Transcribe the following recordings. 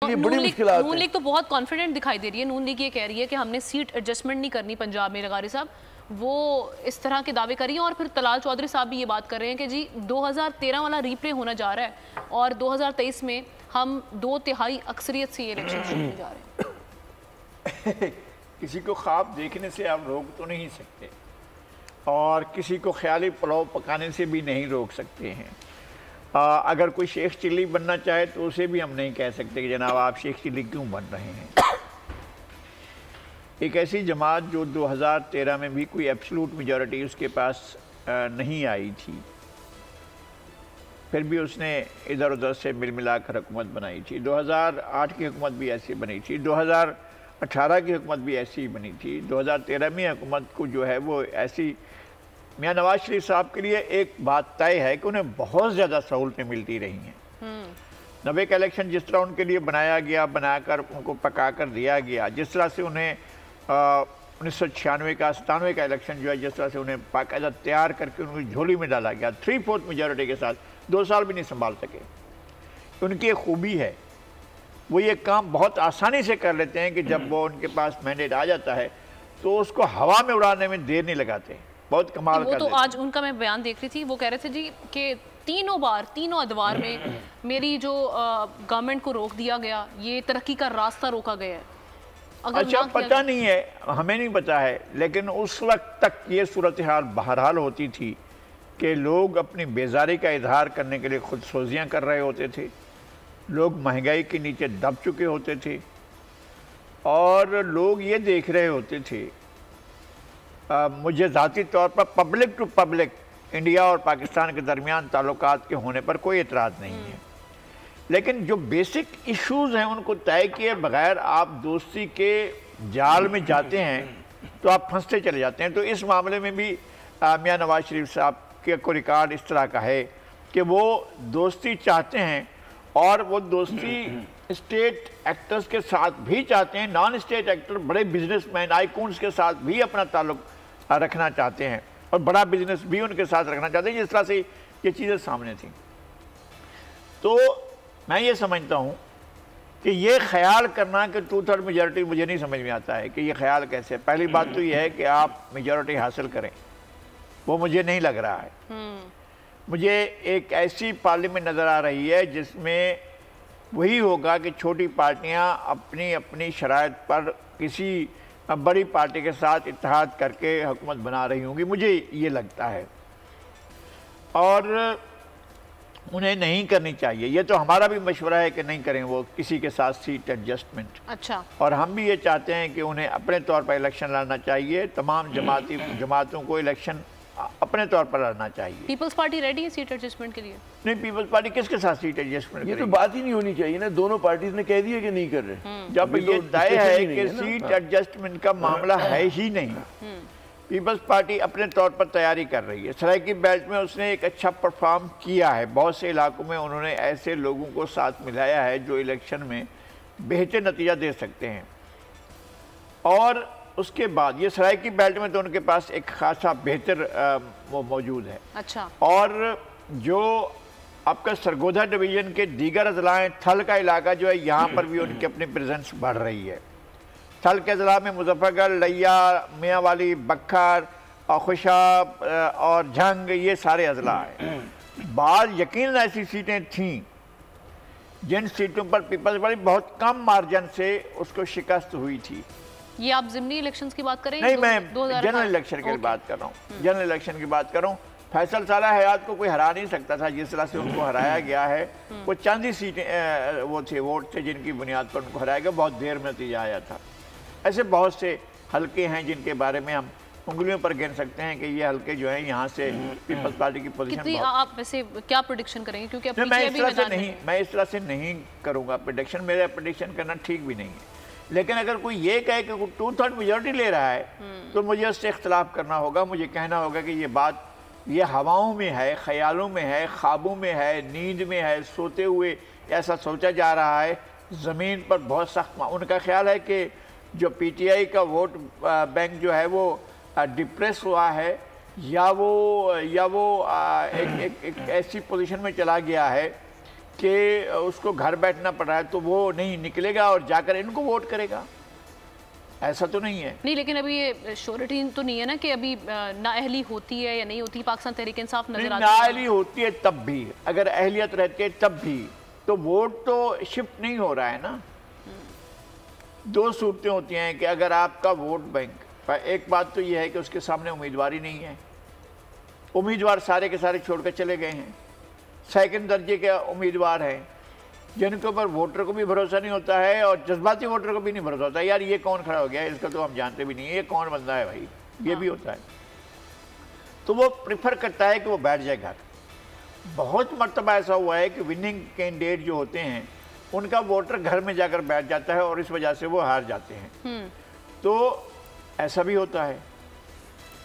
لیے بڑی مشکلات ہیں۔ نون لیگ تو بہت کانفیڈنٹ دکھائی دے رہی ہے. نون لیگ یہ کہہ رہی ہے کہ ہم نے سیٹ ایڈجسٹمنٹ نہیں کرنی پنجاب میں. لغاری صاحب وہ اس طرح کے دعوے کر رہی ہیں, اور پھر طلال چودھری صاحب بھی یہ بات کر رہے ہیں کہ جی 2013 والا ریپلے ہونا جا رہا ہے اور 2023 میں ہم 2/3 اکثریت سے یہ الیکشن جیتنے جا رہے ہیں. کسی کو خواب دیکھنے سے آپ روک تو نہیں سکتے, اور کسی کو خیالی پلاؤ پکانے سے بھی نہیں روک سکتے ہیں. اگر کوئی شیخ چلی بننا چاہے تو اسے بھی ہم نہیں کہہ سکتے کہ جناب آپ شیخ چلی کیوں بن رہے ہیں. ایک ایسی جماعت جو 2013 میں بھی کوئی ایبسلوٹ میجورٹی اس کے پاس نہیں آئی تھی, پھر بھی اس نے ادھر ادھر سے مل ملا کر حکومت بنائی تھی. 2008 کی حکومت بھی ایسی بنی تھی, 2018 کی حکومت بھی ایسی بنی تھی. 2013 میں حکومت کو جو ہے وہ ایسی, میاں نواز شریف صاحب کے لیے ایک بات طے ہے کہ انہیں بہت زیادہ سہولتیں ملتی رہی ہیں. 90 کا الیکشن جس طرح ان کے لیے بنایا گیا, بنا کر ان کو پکا کر دیا گیا, جس طرح سے انہیں 1996 کا 97 کا الیکشن جو ہے جس طرح سے انہیں باقاعدہ تیار کر کے ان کو جھولی میں ڈالا گیا 3/4 میجورٹی کے ساتھ, 2 سال بھی نہیں سنبھال سکے. ان کی ایک خوبی ہے, وہ یہ کام بہت آسانی سے کر لیتے ہیں کہ جب وہ ان کے پاس مینڈیٹ آ جاتا ہے تو اس کو ہوا میں اڑانے میں دیر نہیں لگاتے. بہت کمال کر دیتے ہیں. وہ تو آج ان کا میں بیان دیکھ رہی تھی, وہ کہہ رہے تھے جی کہ تینوں ادوار میں میری جو گورنمنٹ کو روک دیا گیا, یہ ترقی کا راستہ روکا گیا ہے. اچھا پتہ نہیں ہے, ہمیں نہیں پتہ ہے, لیکن اس وقت تک یہ صورتحال بہرحال ہوتی تھی کہ لوگ اپنی بیزاری کا اظہار کرنے کے لیے خود سوزیاں کر رہے ہوتے تھے, لوگ مہنگائی کے نیچے دب چکے ہوتے تھے, اور لوگ یہ دیکھ رہے ہوتے تھے. مجھے ذاتی طور پر پبلک ٹو پبلک انڈیا اور پاکستان کے درمیان تعلقات کے ہونے پر کوئی اعتراض نہیں ہے, لیکن جو بیسک ایشوز ہیں ان کو طے کیے بغیر آپ دوستی کے جال میں جاتے ہیں تو آپ پھنستے چلے جاتے ہیں. تو اس معاملے میں بھی میاں نواز شریف صاحب کے کو ریکارڈ اس طرح کا ہے کہ وہ دوستی چاہتے ہیں, اور وہ دوستی اسٹیٹ ایکٹرز کے ساتھ بھی چاہتے ہیں, نان اسٹیٹ ایکٹر بڑے بزنس مین آئیکونز کے ساتھ بھی اپنا تعلق رکھنا چاہتے ہیں, اور بڑا بزنس بھی ان کے ساتھ رکھنا چاہتے ہیں, جس طرح سے یہ چیزیں سامنے تھیں. تو میں یہ سمجھتا ہوں کہ یہ خیال کرنا کہ 2/3 میجورٹی, مجھے نہیں سمجھ میں آتا ہے کہ یہ خیال کیسے. پہلی بات تو یہ ہے کہ آپ میجورٹی حاصل کریں, وہ مجھے نہیں لگ رہا ہے. مجھے ایک ایسی پارلیمنٹ نظر آ رہی ہے جس میں وہی ہوگا کہ چھوٹی پارٹیاں اپنی اپنی شرائط پر کسی بڑی پارٹی کے ساتھ اتحاد کر کے حکومت بنا رہی ہوں گی, مجھے یہ لگتا ہے. اور انہیں نہیں کرنی چاہیے, یہ تو ہمارا بھی مشورہ ہے کہ نہیں کریں وہ کسی کے ساتھ سیٹ ایڈجسٹمنٹ. اچھا. اور ہم بھی یہ چاہتے ہیں کہ انہیں اپنے طور پر الیکشن لڑنا چاہیے, تمام جماعتوں کو الیکشن اپنے طور پر لڑنا چاہیے. پیپلز پارٹی ریڈی ہے سیٹ ایڈجسٹمنٹ کے لیے؟ نہیں, پیپلز پارٹی کس کے ساتھ سیٹ ایڈجسٹمنٹ, یہ تو بات ہی نہیں ہونی چاہیے نا, دونوں پارٹیز نے کہہ دیا کہ نہیں کر رہے. جب یہ طے ہے کہ سیٹ ایڈجسٹمنٹ کا معاملہ ہے ہی نہیں, پیپلز پارٹی اپنے طور پر تیاری کر رہی ہے. سرائیکی بیلٹ میں اس نے ایک اچھا پرفارم کیا ہے, بہت سے علاقوں میں انہوں نے ایسے لوگوں کو ساتھ ملایا ہے جو الیکشن میں بہتر نتیجہ دے سکتے ہیں. اور اس کے بعد یہ سرائیکی بیلٹ میں تو ان کے پاس ایک خاصا بہتر وہ موجود ہے. اچھا. اور جو آپ کا سرگودھا ڈویژن کے دیگر اضلاع ہیں, تھل کا علاقہ جو ہے یہاں پر بھی ان کی اپنی پریزنس بڑھ رہی ہے. تھل کے اضلاع میں مظفر گڑھ, لیا, میاں والی, بکھر, خوشاب اور جھنگ, یہ سارے اضلاع ہیں. بعض یقیناً ایسی سیٹیں تھیں جن سیٹوں پر پیپلز پارٹی بہت کم مارجن سے اس کو شکست ہوئی تھی. یہ آپ ضمنی الیکشنز کی بات کریں؟ نہیں, میں جنرل الیکشن کی بات کر رہا ہوں, جنرل الیکشن کی بات کر رہا ہوں. فیصل صالح حیات کو کوئی ہرا نہیں سکتا تھا, جس طرح سے ان کو ہرایا گیا ہے. وہ چند ہی سیٹیں وہ تھے, ووٹ تھے جن کی بنیاد پر ان کو ہرایا گیا, بہت دیر میں نتیجہ آیا تھا. ایسے بہت سے حلقے ہیں جن کے بارے میں ہم انگلیوں پر گن سکتے ہیں کہ یہ حلقے جو ہیں یہاں سے پیپلز پارٹی کی پوزیشن. کتنی آپ ویسے کیا پریڈکشن کریں گے, کیونکہ میں اس طرح سے نہیں کروں گا پریڈکشن, میرا پریڈکشن کرنا ٹھیک بھی نہیں ہے. لیکن اگر کوئی یہ کہے کہ 2/3 میجورٹی لے رہا ہے تو مجھے اس سے اختلاف کرنا ہوگا. مجھے کہنا ہوگا کہ یہ بات یہ ہواؤں میں ہے, خیالوں میں ہے, خوابوں میں ہے, نیند میں ہے, سوتے ہوئے ایسا سوچا جا رہا ہے. زمین پر بہت سخت ان کا خیال ہے کہ جو پی ٹی آئی کا ووٹ بینک جو ہے وہ ڈپریس ہوا ہے, یا وہ ایک ایسی پوزیشن میں چلا گیا ہے کہ اس کو گھر بیٹھنا پڑ رہا ہے تو وہ نہیں نکلے گا اور جا کر ان کو ووٹ کرے گا، ایسا تو نہیں ہے۔ نہیں، لیکن ابھی یہ شورٹی تو نہیں ہے نا کہ ابھی نااہلی ہوتی ہے یا نہیں ہوتی، پاکستان تحریک انصاف نظر آتی ہے۔ نااہلی ہوتی ہے تب بھی، اگر اہلیت رہتی ہے تب بھی، تو ووٹ تو شفٹ نہیں ہو رہا ہے نا۔ دو صورتیں ہوتی ہیں کہ اگر آپ کا ووٹ بینک، ایک بات تو یہ ہے کہ اس کے سامنے امیدواری نہیں ہے، امیدوار سارے کے سارے چھوڑ کر چلے گئے ہیں، سیکنڈ درجے کے امیدوار ہیں جن کے اوپر ووٹر کو بھی بھروسہ نہیں ہوتا ہے اور جذباتی ووٹر کو بھی نہیں بھروسہ ہوتا ہے، یار یہ کون کھڑا ہو گیا ہے، اس کا تو ہم جانتے بھی نہیں ہیں، یہ کون بندہ ہے بھائی، یہ بھی ہوتا ہے، تو وہ پریفر کرتا ہے کہ وہ بیٹھ جائے گھر۔ بہت مرتبہ ایسا ہوا ہے کہ وننگ کینڈیڈیٹ جو ہوتے ہیں ان کا ووٹر گھر میں جا کر بیٹھ جاتا ہے اور اس وجہ سے وہ ہار جاتے ہیں، تو ایسا بھی ہوتا ہے،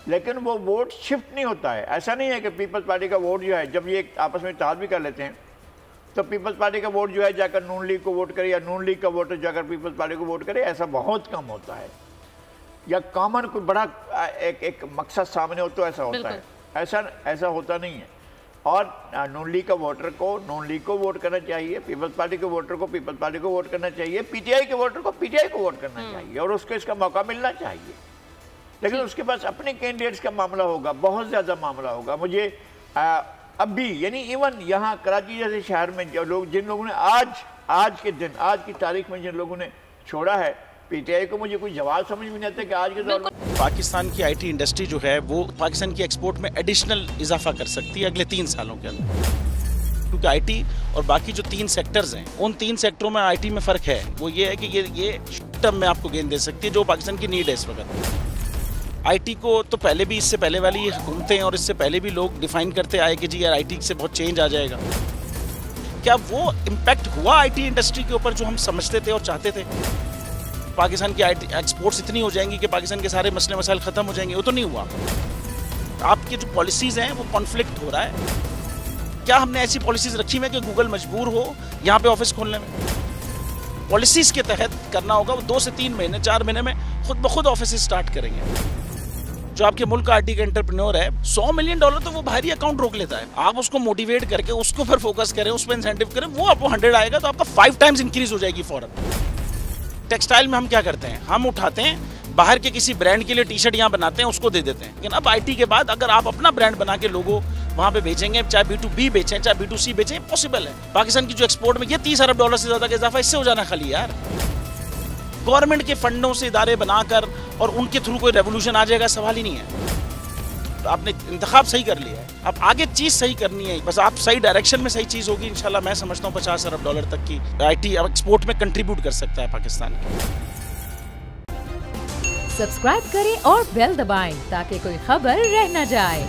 لیکن وہ ووٹ شفٹ نہیں ہوتا ہے۔ ایسا نہیں ہے کہ پیپلز پارٹی کا ووٹ جو ہے، جب یہ آپس میں اتحاد بھی کر لیتے ہیں تو پیپلز پارٹی کا ووٹ جو ہے جا کر نون لیگ کو ووٹ کرے، یا نون لیگ کا ووٹر جا کر پیپلز پارٹی کو ووٹ کرے، ایسا بہت کم ہوتا ہے، یا کامن کوئی بڑا ایک مقصد سامنے ہو تو ایسا ہوتا ہے، ایسا ہوتا نہیں ہے۔ اور نون لیگ کا ووٹر کو نون لیگ کو ووٹ کرنا چاہیے، پیپلز پارٹی کے ووٹر کو پیپلز پارٹی کو ووٹ کرنا چاہیے، پی ٹی آئی کے ووٹر کو پی ٹی آئی کو ووٹ کرنا چاہیے، اور اس کو اس کا موقع ملنا چاہیے، لیکن اس کے پاس اپنے کینڈیڈیٹس کا معاملہ ہوگا، بہت زیادہ معاملہ ہوگا۔ مجھے اب بھی یعنی ایون یہاں کراچی جیسے شہر میں جن لوگوں نے آج کے دن، آج کی تاریخ میں جن لوگوں نے چھوڑا ہے پی ٹی آئی کو، مجھے کوئی جواب سمجھ میں نہیں آتا کہ آج کے دور میں پاکستان کی آئی ٹی انڈسٹری جو ہے وہ پاکستان کی ایکسپورٹ میں ایڈیشنل اضافہ کر سکتی ہے اگلے 3 سالوں کے اندر، کیونکہ آئی ٹی اور باقی جو 3 سیکٹرز ہیں ان 3 سیکٹروں میں آئی ٹی میں فرق ہے، وہ یہ ہے کہ یہ شارٹ ٹرم میں آپ کو گین دے سکتی ہے جو پاکستان کی نیڈ ہے اس وقت۔ آئی ٹی کو تو پہلے بھی، اس سے پہلے والی حکومتیں اور اس سے پہلے بھی لوگ ڈیفائن کرتے آئے کہ جی یار آئی ٹی سے بہت چینج آ جائے گا، کیا وہ امپیکٹ ہوا آئی ٹی انڈسٹری کے اوپر جو ہم سمجھتے تھے اور چاہتے تھے؟ پاکستان کی آئی ٹی ایکسپورٹس اتنی ہو جائیں گی کہ پاکستان کے سارے مسئلے مسائل ختم ہو جائیں گے، وہ تو نہیں ہوا۔ آپ کی جو پالیسیز ہیں وہ کانفلکٹ ہو رہا ہے۔ کیا ہم نے ایسی پالیسیز رکھی ہوئی کہ گوگل مجبور ہو یہاں پہ آفس کھولنے میں؟ پالیسیز کے تحت کرنا ہوگا، وہ 2 سے 3 مہینے 4 مہینے میں خود بخود آفسز سٹارٹ کریں گے۔ جو آپ کے ملک کا آئی ٹی کا انٹرپرینور ہے $100 ملین تو وہ باہری اکاؤنٹ روک لیتا ہے، آپ اس کو موٹیویٹ کر کے اس کو پھر فوکس کریں، اس پہ انسینٹیو کریں، وہ آپ کو 100 آئے گا تو آپ کا 5 ٹائمز انکریز ہو جائے گی فوراً۔ ٹیکسٹائل میں ہم کیا کرتے ہیں، ہم اٹھاتے ہیں باہر کے کسی برانڈ کے لیے ٹی شرٹ یہاں بناتے ہیں، اس کو دے دیتے ہیں، لیکن اب آئی ٹی کے بعد اگر آپ اپنا برانڈ بنا کے لوگوں وہاں پہ بیچیں گے، چاہے B2B بیچیں چاہے B2C بیچیں، پاسبل ہے۔ پاکستان کی جو ایکسپورٹ میں یہ $30 ارب سے زیادہ کا اضافہ اس سے ہو جانا خالی یار۔ گورنمنٹ کے فنڈوں سے ادارے بنا کر اور ان کے تھرو کوئی ریولوشن آ جائے گا، سوال ہی نہیں ہے۔ آپ نے انتخاب صحیح کر لیا ہے، اب آگے چیز صحیح کرنی ہے، بس آپ صحیح ڈائریکشن میں صحیح چیز ہوگی انشاءاللہ۔ میں سمجھتا ہوں $50 ارب تک کی آئی ٹی ایکسپورٹ میں کنٹریبیوٹ کر سکتا ہے پاکستان۔ سبسکرائب کریں اور بیل دبائیں تاکہ کوئی خبر رہ نہ جائے۔